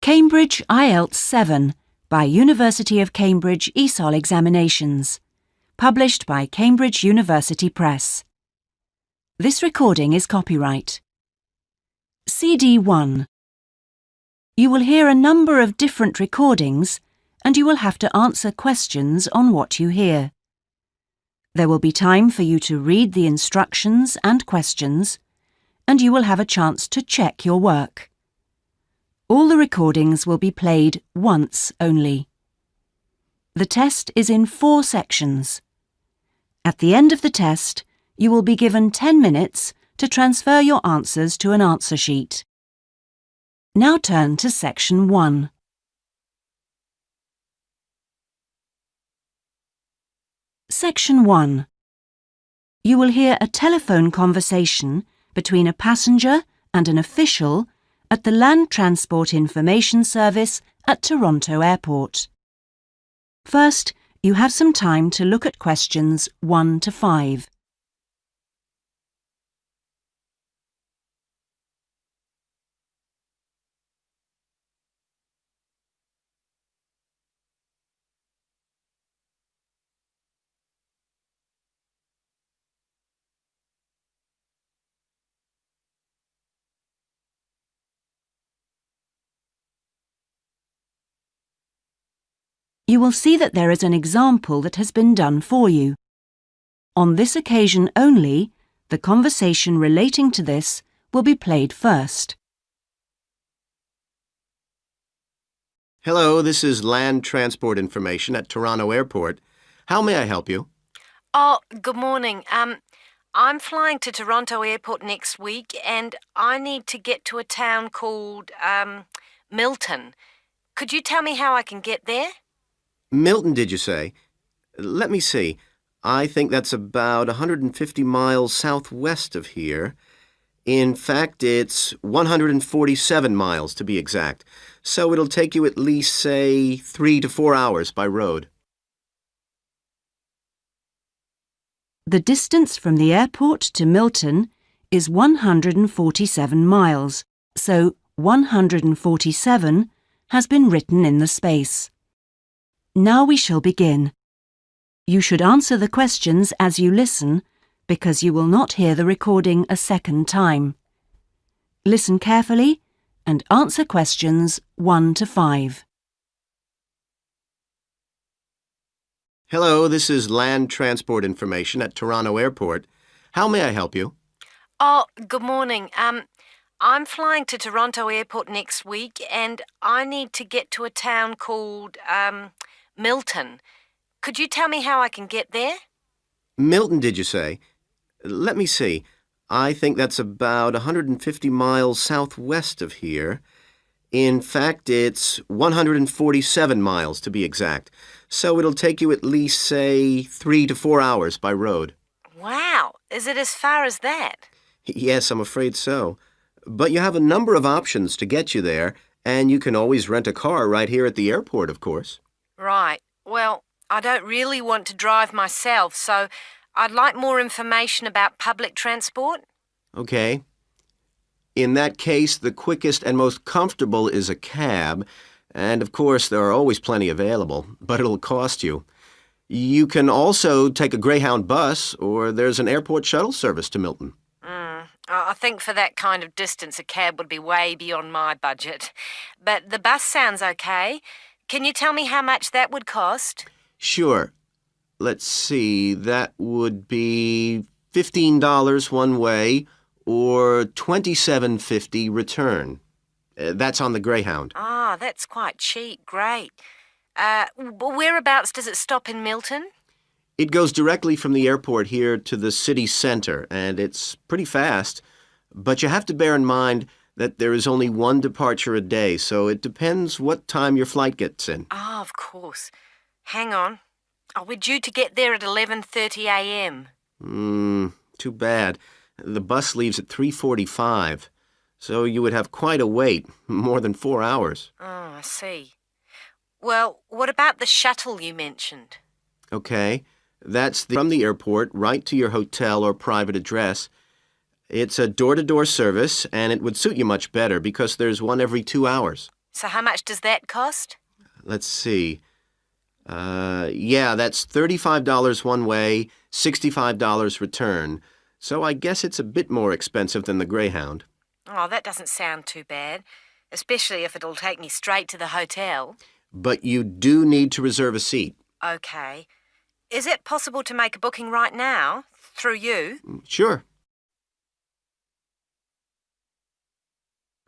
Cambridge IELTS 7 by University of Cambridge ESOL Examinations. Published by Cambridge University Press. This recording is copyright. CD 1. You will hear a number of different recordings and you will have to answer questions on what you hear. There will be time for you to read the instructions and questions, and you will have a chance to check your work. All the recordings will be played once only. The test is in 4 sections. At the end of the test, you will be given 10 minutes to transfer your answers to an answer sheet. Now turn to Section 1. Section 1. You will hear a telephone conversation between a passenger and an official at the Land Transport Information Service at Toronto Airport. First, you have some time to look at questions 1 to 5. You will see that there is an example that has been done for you. On this occasion only, the conversation relating to this will be played first. Hello, this is Land Transport Information at Toronto Airport. How may I help you? Oh, good morning. I'm flying to Toronto Airport next week and I need to get to a town called, Milton. Could you tell me how I can get there? Milton, did you say? Let me see. I think that's about 150 miles southwest of here. In fact, it's 147 miles to be exact. So it'll take you at least, say, 3 to 4 hours by road. The distance from the airport to Milton is 147 miles, so 147 has been written in the space. Now we shall begin. You should answer the questions as you listen, because you will not hear the recording a second time. Listen carefully and answer questions 1 to 5. Hello, this is Land Transport Information at Toronto Airport. How may I help you? Oh, good morning. I'm flying to Toronto Airport next week and I need to get to a town called, Milton. Could you tell me how I can get there? Milton, did you say? Let me see. I think that's about 150 miles southwest of here. In fact, it's 147 miles to be exact. So it'll take you at least, say, 3 to 4 hours by road. Wow, is it as far as that? Yes, I'm afraid so. But you have a number of options to get you there, and you can always rent a car right here at the airport, of course. Right. Well, I don't really want to drive myself, so I'd like more information about public transport. Okay. In that case, the quickest and most comfortable is a cab, and of course there are always plenty available, but it'll cost you. You can also take a Greyhound bus, or there's an airport shuttle service to Milton. I think for that kind of distance, a cab would be way beyond my budget. But the bus sounds okay. Can you tell me how much that would cost? Sure. Let's see, that would be $15 one way or $27.50 return. That's on the Greyhound. Ah, that's quite cheap. Great. Whereabouts does it stop in Milton? It goes directly from the airport here to the city center, and it's pretty fast. But you have to bear in mind that there is only one departure a day, so it depends what time your flight gets in. Ah, of course. Hang on. Oh, we're due to get there at 11:30 a.m. Too bad. The bus leaves at 3:45, so you would have quite a wait, more than 4 hours. Oh, I see. Well, what about the shuttle you mentioned? Okay, that's from the airport right to your hotel or private address. It's a door-to-door service, and it would suit you much better because there's one every 2 hours. So how much does that cost? Let's see. Yeah, that's $35 one way, $65 return. So I guess it's a bit more expensive than the Greyhound. Oh, that doesn't sound too bad, especially if it'll take me straight to the hotel. But you do need to reserve a seat. Okay. Is it possible to make a booking right now, through you? Sure.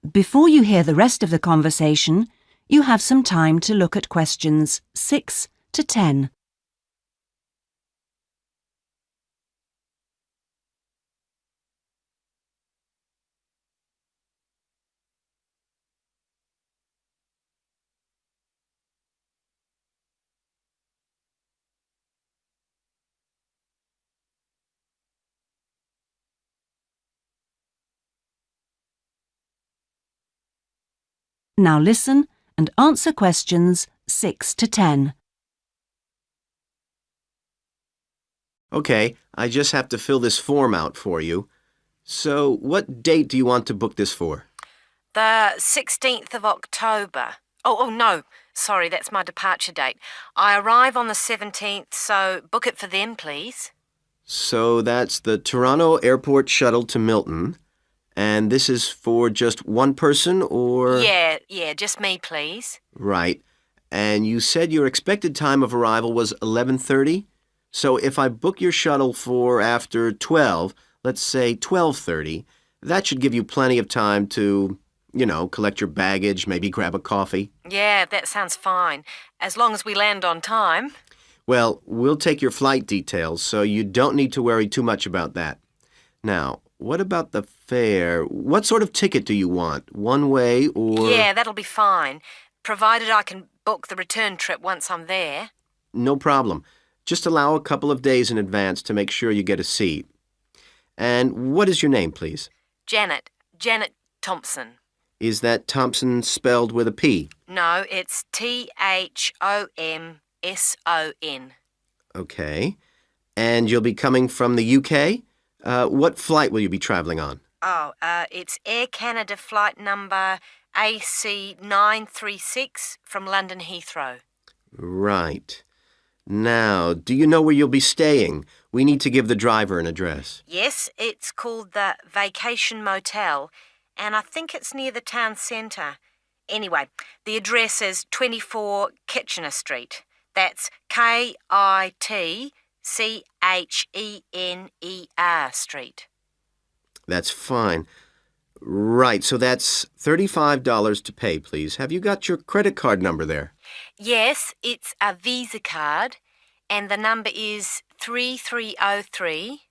Before you hear the rest of the conversation, you have some time to look at questions 6 to 10. Now listen and answer questions 6 to 10. Okay, I just have to fill this form out for you. So, what date do you want to book this for? The 16th of October. Oh, no. Sorry, that's my departure date. I arrive on the 17th, so book it for them, please. So that's the Toronto Airport shuttle to Milton. And this is for just one person, or? Yeah, just me, please. Right. And you said your expected time of arrival was 11:30? So if I book your shuttle for after 12, let's say 12:30, that should give you plenty of time to, collect your baggage, maybe grab a coffee. Yeah, that sounds fine. As long as we land on time. Well, we'll take your flight details, so you don't need to worry too much about that. Now, what about the fare? What sort of ticket do you want? One way or? Yeah, that'll be fine, provided I can book the return trip once I'm there. No problem. Just allow a couple of days in advance to make sure you get a seat. And what is your name, please? Janet Thompson. Is that Thompson spelled with a P? No, it's Thomson. Okay. And you'll be coming from the UK? What flight will you be traveling on? Oh, it's Air Canada flight number AC936 from London Heathrow. Right. Now, do you know where you'll be staying? We need to give the driver an address. Yes, it's called the Vacation Motel, and I think it's near the town centre. Anyway, the address is 24 Kitchener Street. That's Kitchener Street. That's fine. Right, so that's $35 to pay, please. Have you got your credit card number there? Yes, it's a Visa card, and the number is 3303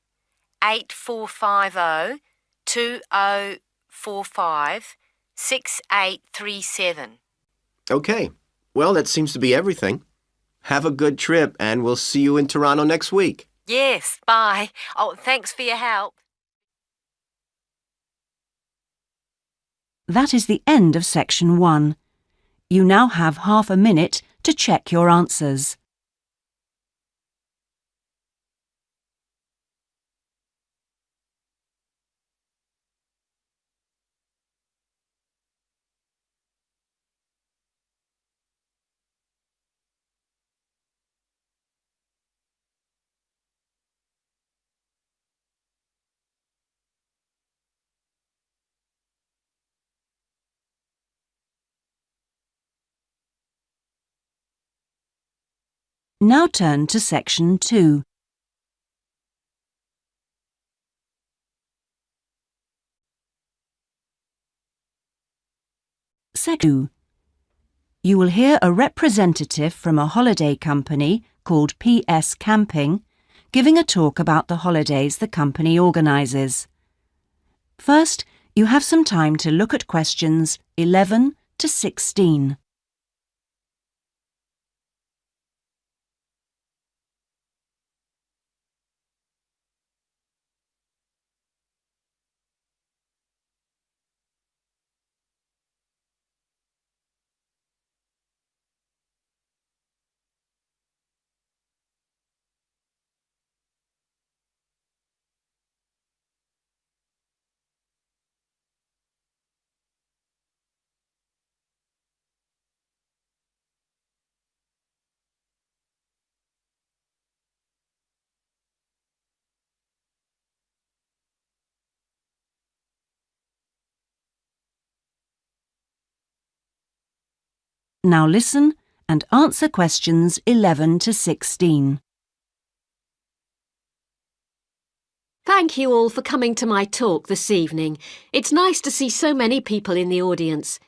8450 2045 6837. Okay. Well, that seems to be everything. Have a good trip, and we'll see you in Toronto next week. Yes, bye. Oh, thanks for your help. That is the end of section 1. You now have half a minute to check your answers. Now turn to section 2. Section 2. You will hear a representative from a holiday company called PS Camping giving a talk about the holidays the company organises. First, you have some time to look at questions 11 to 16. Now listen and answer questions 11 to 16. Thank you all for coming to my talk this evening. It's nice to see so many people in the audience.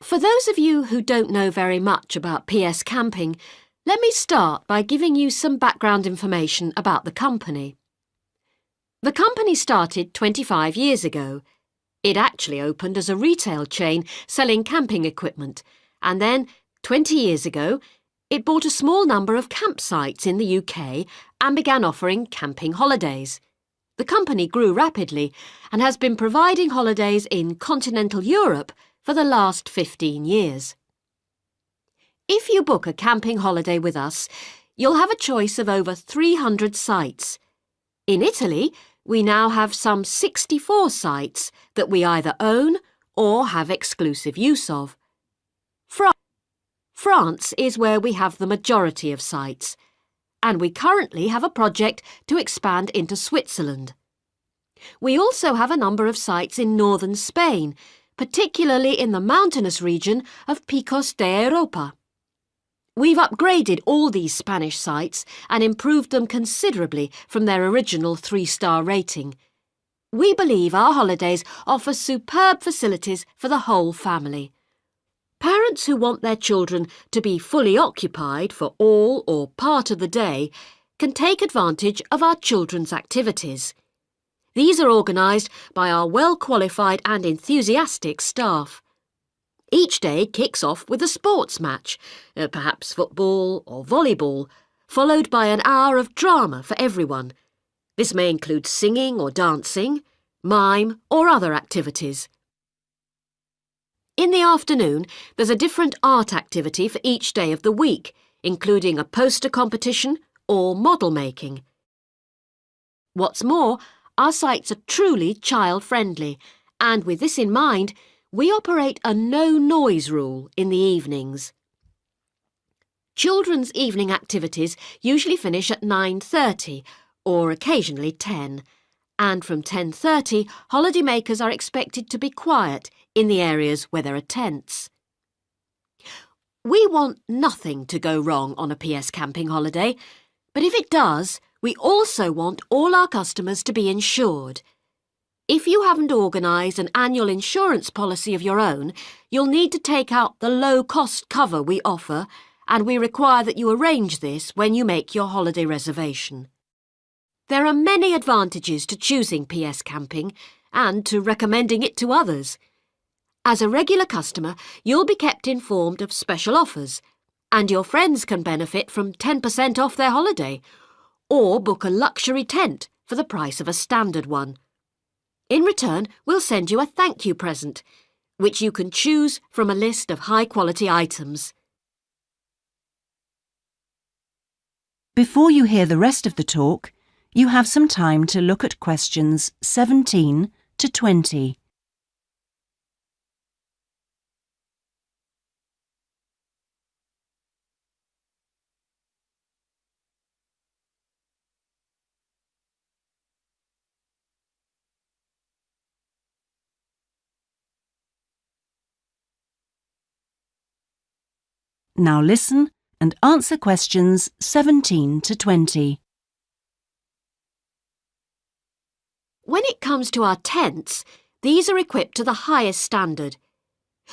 For those of you who don't know very much about PS Camping, let me start by giving you some background information about the company. The company started 25 years ago. It actually opened as a retail chain selling camping equipment, and then, 20 years ago, it bought a small number of campsites in the UK and began offering camping holidays. The company grew rapidly and has been providing holidays in continental Europe for the last 15 years. If you book a camping holiday with us, you'll have a choice of over 300 sites. In Italy, we now have some 64 sites that we either own or have exclusive use of. France is where we have the majority of sites, and we currently have a project to expand into Switzerland. We also have a number of sites in northern Spain, particularly in the mountainous region of Picos de Europa. We've upgraded all these Spanish sites and improved them considerably from their original 3-star rating. We believe our holidays offer superb facilities for the whole family. Parents who want their children to be fully occupied for all or part of the day can take advantage of our children's activities. These are organised by our well-qualified and enthusiastic staff. Each day kicks off with a sports match, perhaps football or volleyball, followed by an hour of drama for everyone. This may include singing or dancing, mime or other activities. In the afternoon, there's a different art activity for each day of the week, including a poster competition or model making. What's more, our sites are truly child-friendly, and with this in mind, we operate a no-noise rule in the evenings. Children's evening activities usually finish at 9:30 or occasionally 10, and from 10:30, holidaymakers are expected to be quiet in the areas where there are tents. We want nothing to go wrong on a PS camping holiday, but if it does, we also want all our customers to be insured. If you haven't organised an annual insurance policy of your own, you'll need to take out the low-cost cover we offer, and we require that you arrange this when you make your holiday reservation. There are many advantages to choosing PS Camping and to recommending it to others. As a regular customer, you'll be kept informed of special offers, and your friends can benefit from 10% off their holiday, or book a luxury tent for the price of a standard one. In return, we'll send you a thank you present, which you can choose from a list of high-quality items. Before you hear the rest of the talk, you have some time to look at questions 17 to 20. Now listen and answer questions 17 to 20. When it comes to our tents, these are equipped to the highest standard.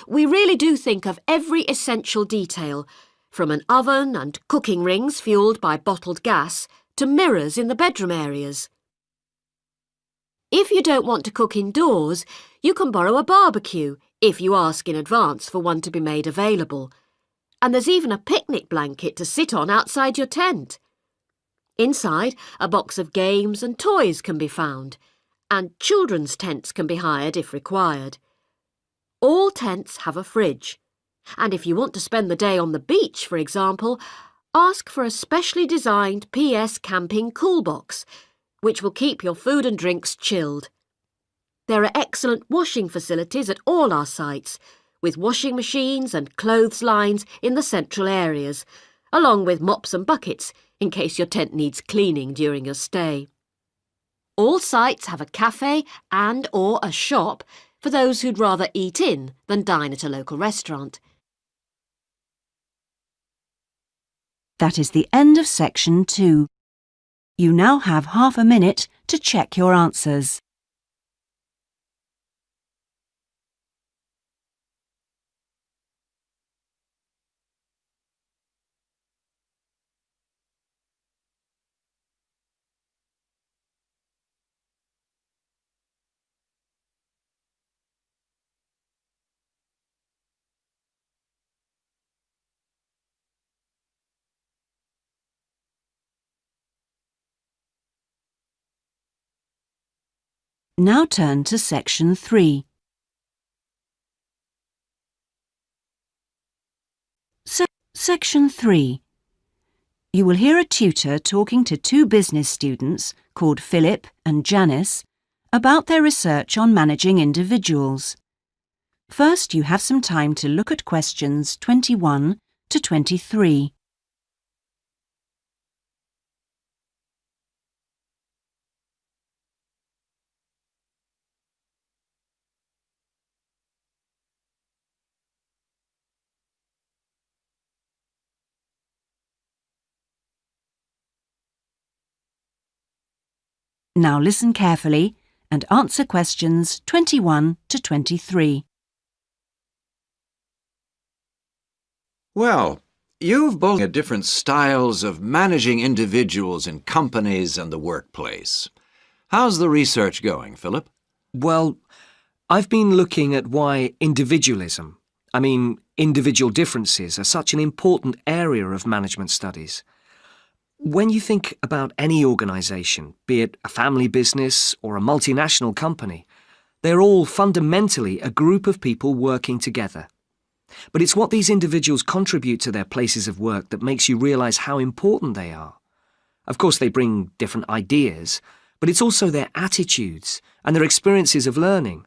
We really do think of every essential detail, from an oven and cooking rings fuelled by bottled gas to mirrors in the bedroom areas. If you don't want to cook indoors, you can borrow a barbecue if you ask in advance for one to be made available. And there's even a picnic blanket to sit on outside your tent. Inside, a box of games and toys can be found, and children's tents can be hired if required. All tents have a fridge, and if you want to spend the day on the beach, for example, ask for a specially designed PS Camping cool box, which will keep your food and drinks chilled. There are excellent washing facilities at all our sites, with washing machines and clothes lines in the central areas, along with mops and buckets in case your tent needs cleaning during your stay. All sites have a cafe and/or a shop for those who'd rather eat in than dine at a local restaurant. That is the end of section 2. You now have half a minute to check your answers. Now turn to section 3. Section 3. You will hear a tutor talking to two business students called Philip and Janice about their research on managing individuals. First, you have some time to look at questions 21 to 23. Now listen carefully and answer questions 21 to 23. Well, you've both at different styles of managing individuals in companies and the workplace. How's the research going, Philip? Well, I've been looking at why individualism, individual differences, are such an important area of management studies. When you think about any organisation, be it a family business or a multinational company, they're all fundamentally a group of people working together. But it's what these individuals contribute to their places of work that makes you realise how important they are. Of course, they bring different ideas, but it's also their attitudes and their experiences of learning.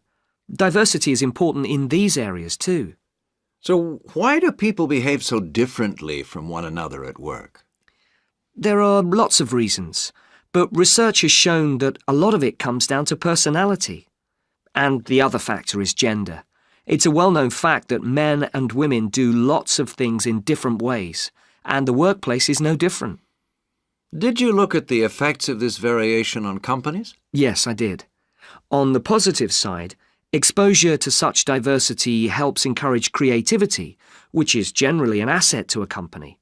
Diversity is important in these areas too. So why do people behave so differently from one another at work? There are lots of reasons, but research has shown that a lot of it comes down to personality. And the other factor is gender. It's a well-known fact that men and women do lots of things in different ways, and the workplace is no different. Did you look at the effects of this variation on companies? Yes, I did. On the positive side, exposure to such diversity helps encourage creativity, which is generally an asset to a company.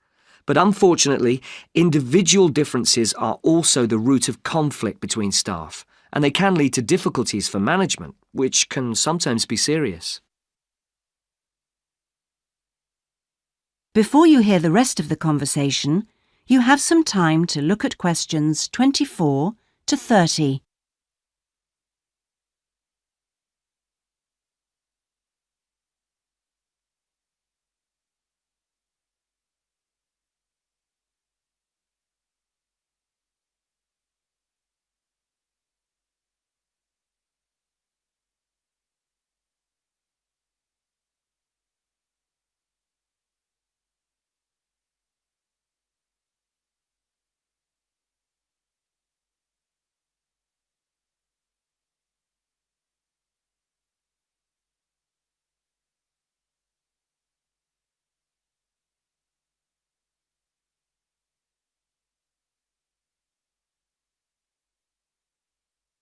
But unfortunately, individual differences are also the root of conflict between staff, and they can lead to difficulties for management, which can sometimes be serious. Before you hear the rest of the conversation, you have some time to look at questions 24 to 30.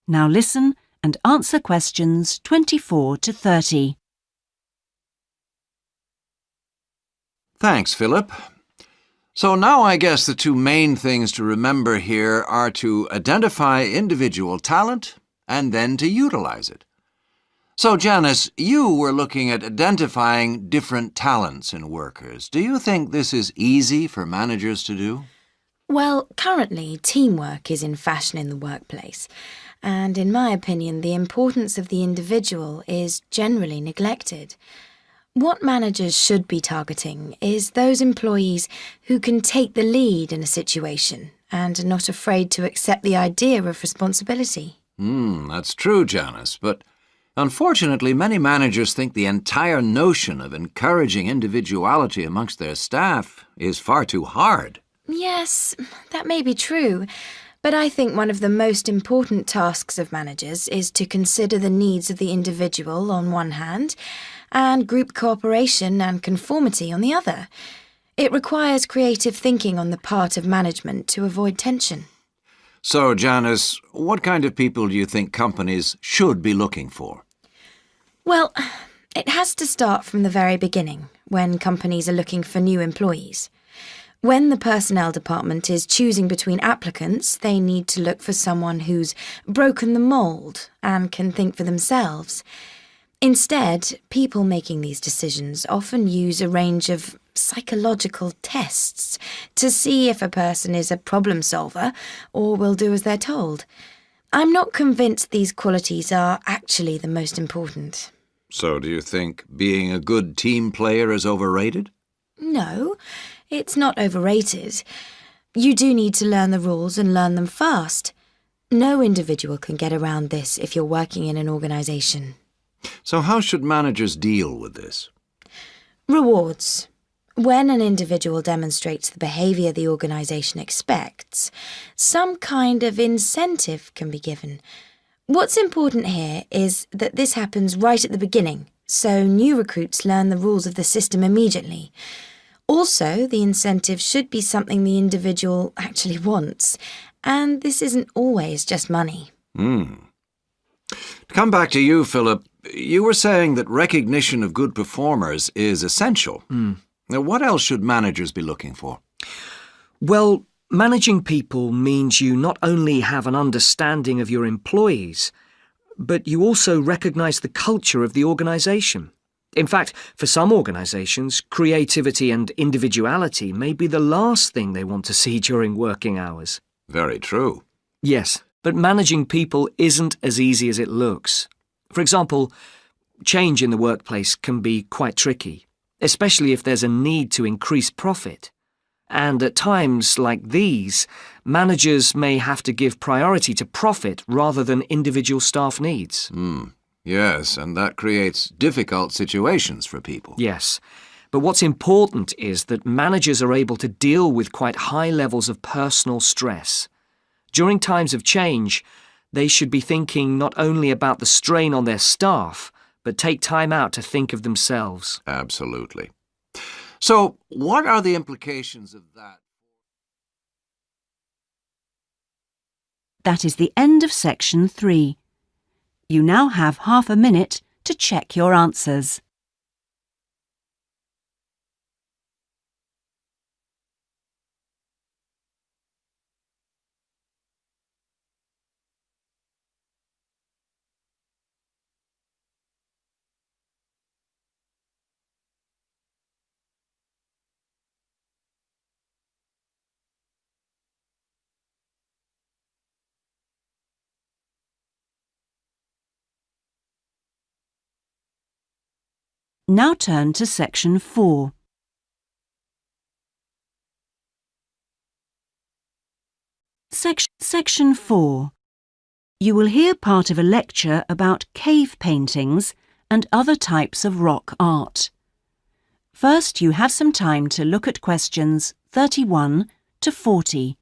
Now listen and answer questions 24 to 30. Thanks, Philip. So now I guess the two main things to remember here are to identify individual talent and then to utilize it. So, Janice, you were looking at identifying different talents in workers. Do you think this is easy for managers to do? Well, currently, teamwork is in fashion in the workplace. And in my opinion, the importance of the individual is generally neglected. What managers should be targeting is those employees who can take the lead in a situation and are not afraid to accept the idea of responsibility. That's true, Janice, but unfortunately many managers think the entire notion of encouraging individuality amongst their staff is far too hard. Yes, that may be true. But I think one of the most important tasks of managers is to consider the needs of the individual on one hand and group cooperation and conformity on the other. It requires creative thinking on the part of management to avoid tension. So, Janice, what kind of people do you think companies should be looking for? Well, it has to start from the very beginning, when companies are looking for new employees. When the personnel department is choosing between applicants, they need to look for someone who's broken the mould and can think for themselves. Instead, people making these decisions often use a range of psychological tests to see if a person is a problem solver or will do as they're told. I'm not convinced these qualities are actually the most important. So, do you think being a good team player is overrated? No, it's not overrated. You do need to learn the rules and learn them fast. No individual can get around this if you're working in an organisation. So how should managers deal with this? Rewards. When an individual demonstrates the behaviour the organisation expects, some kind of incentive can be given. What's important here is that this happens right at the beginning, so new recruits learn the rules of the system immediately. Also, the incentive should be something the individual actually wants, and this isn't always just money. To come back to you, Philip, you were saying that recognition of good performers is essential. Now, what else should managers be looking for? Well, managing people means you not only have an understanding of your employees, but you also recognise the culture of the organisation. In fact, for some organisations, creativity and individuality may be the last thing they want to see during working hours. Very true. Yes, but managing people isn't as easy as it looks. For example, change in the workplace can be quite tricky, especially if there's a need to increase profit. And at times like these, managers may have to give priority to profit rather than individual staff needs. Yes, and that creates difficult situations for people. Yes, but what's important is that managers are able to deal with quite high levels of personal stress. During times of change, they should be thinking not only about the strain on their staff, but take time out to think of themselves. Absolutely. So, what are the implications of that? That is the end of section 3. You now have half a minute to check your answers. Now turn to section 4. Section 4. You will hear part of a lecture about cave paintings and other types of rock art. First, you have some time to look at questions 31 to 40.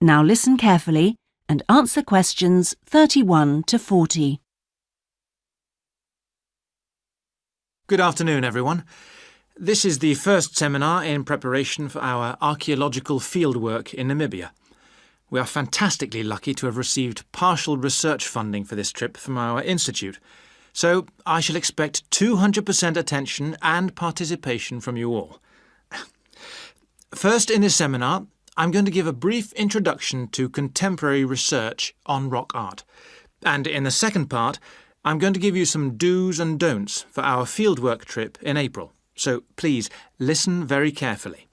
Now listen carefully and answer questions 31 to 40. Good afternoon, everyone. This is the first seminar in preparation for our archaeological fieldwork in Namibia. We are fantastically lucky to have received partial research funding for this trip from our institute, so I shall expect 200% attention and participation from you all. First in this seminar, I'm going to give a brief introduction to contemporary research on rock art. And in the second part, I'm going to give you some do's and don'ts for our fieldwork trip in April. So please listen very carefully.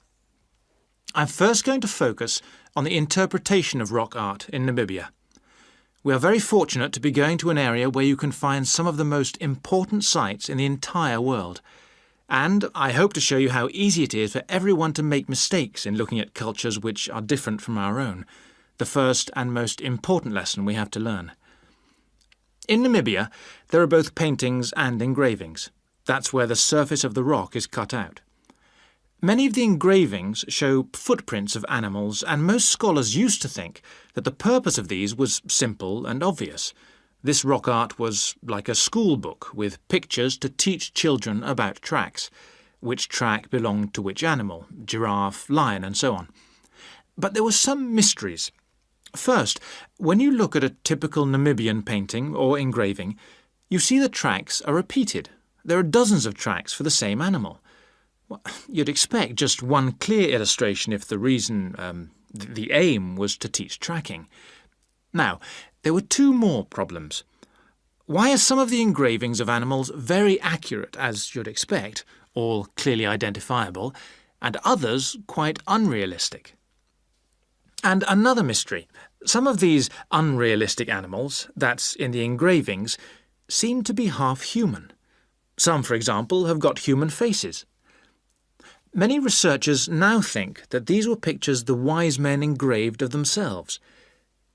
I'm first going to focus on the interpretation of rock art in Namibia. We are very fortunate to be going to an area where you can find some of the most important sites in the entire world. And I hope to show you how easy it is for everyone to make mistakes in looking at cultures which are different from our own, the first and most important lesson we have to learn. In Namibia, there are both paintings and engravings. That's where the surface of the rock is cut out. Many of the engravings show footprints of animals, and most scholars used to think that the purpose of these was simple and obvious. This rock art was like a school book with pictures to teach children about tracks, which track belonged to which animal, giraffe, lion, and so on. But there were some mysteries. First, when you look at a typical Namibian painting or engraving, you see the tracks are repeated. There are dozens of tracks for the same animal. Well, you'd expect just one clear illustration if the reason, the aim was to teach tracking. Now, there were two more problems. Why are some of the engravings of animals very accurate, as you'd expect, all clearly identifiable, and others quite unrealistic? And another mystery. Some of these unrealistic animals, that's in the engravings, seem to be half human. Some, for example, have got human faces. Many researchers now think that these were pictures the wise men engraved of themselves.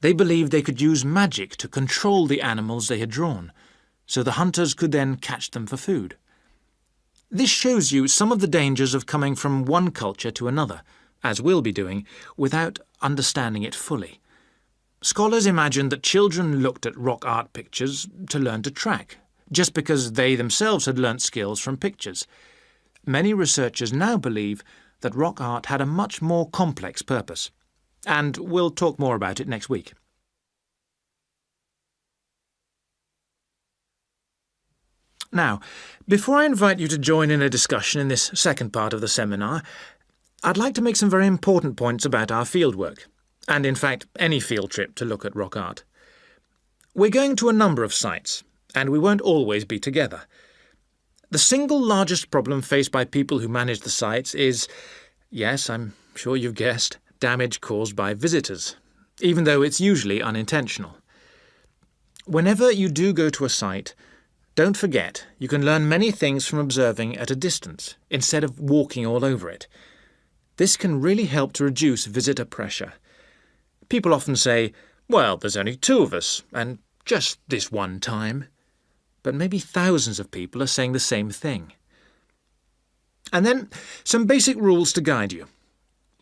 They believed they could use magic to control the animals they had drawn, so the hunters could then catch them for food. This shows you some of the dangers of coming from one culture to another, as we'll be doing, without understanding it fully. Scholars imagine that children looked at rock art pictures to learn to track, just because they themselves had learnt skills from pictures. Many researchers now believe that rock art had a much more complex purpose, and we'll talk more about it next week. Now, before I invite you to join in a discussion in this second part of the seminar, I'd like to make some very important points about our fieldwork, and in fact any field trip to look at rock art. We're going to a number of sites, and we won't always be together. The single largest problem faced by people who manage the sites is, yes, I'm sure you've guessed, damage caused by visitors, even though it's usually unintentional. Whenever you do go to a site, don't forget you can learn many things from observing at a distance, instead of walking all over it. This can really help to reduce visitor pressure. People often say, well, there's only 2 of us, and just this one time. But maybe thousands of people are saying the same thing. And then some basic rules to guide you.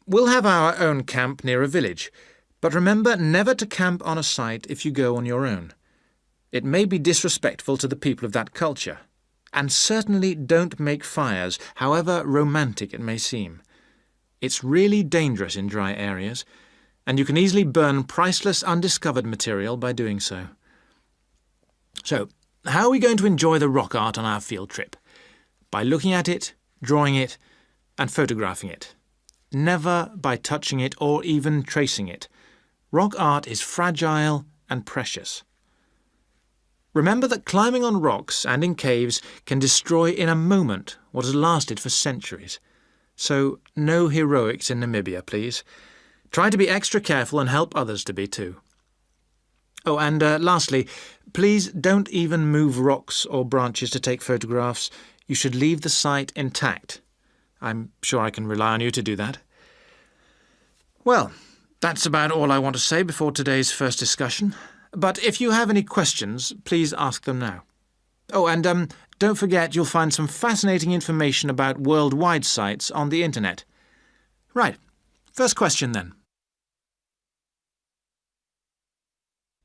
We'll have our own camp near a village, but remember never to camp on a site if you go on your own. It may be disrespectful to the people of that culture, and certainly don't make fires, however romantic it may seem. It's really dangerous in dry areas, and you can easily burn priceless undiscovered material by doing so. So, how are we going to enjoy the rock art on our field trip? By looking at it, drawing it, and photographing it. Never by touching it or even tracing it. Rock art is fragile and precious. Remember that climbing on rocks and in caves can destroy in a moment what has lasted for centuries. So, no heroics in Namibia, please. Try to be extra careful and help others to be too. Oh, and lastly, please don't even move rocks or branches to take photographs. You should leave the site intact. I'm sure I can rely on you to do that. Well, that's about all I want to say before today's first discussion. But if you have any questions, please ask them now. Oh, and don't forget you'll find some fascinating information about worldwide sites on the internet. Right, first question then.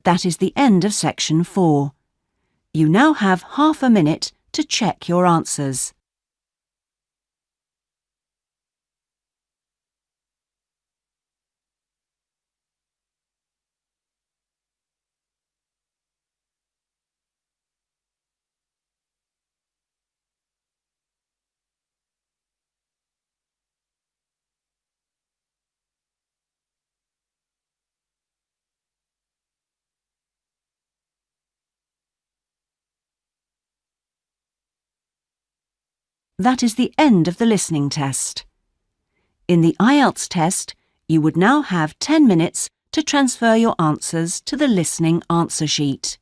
That is the end of section 4. You now have half a minute to check your answers. That is the end of the listening test. In the IELTS test, you would now have 10 minutes to transfer your answers to the listening answer sheet.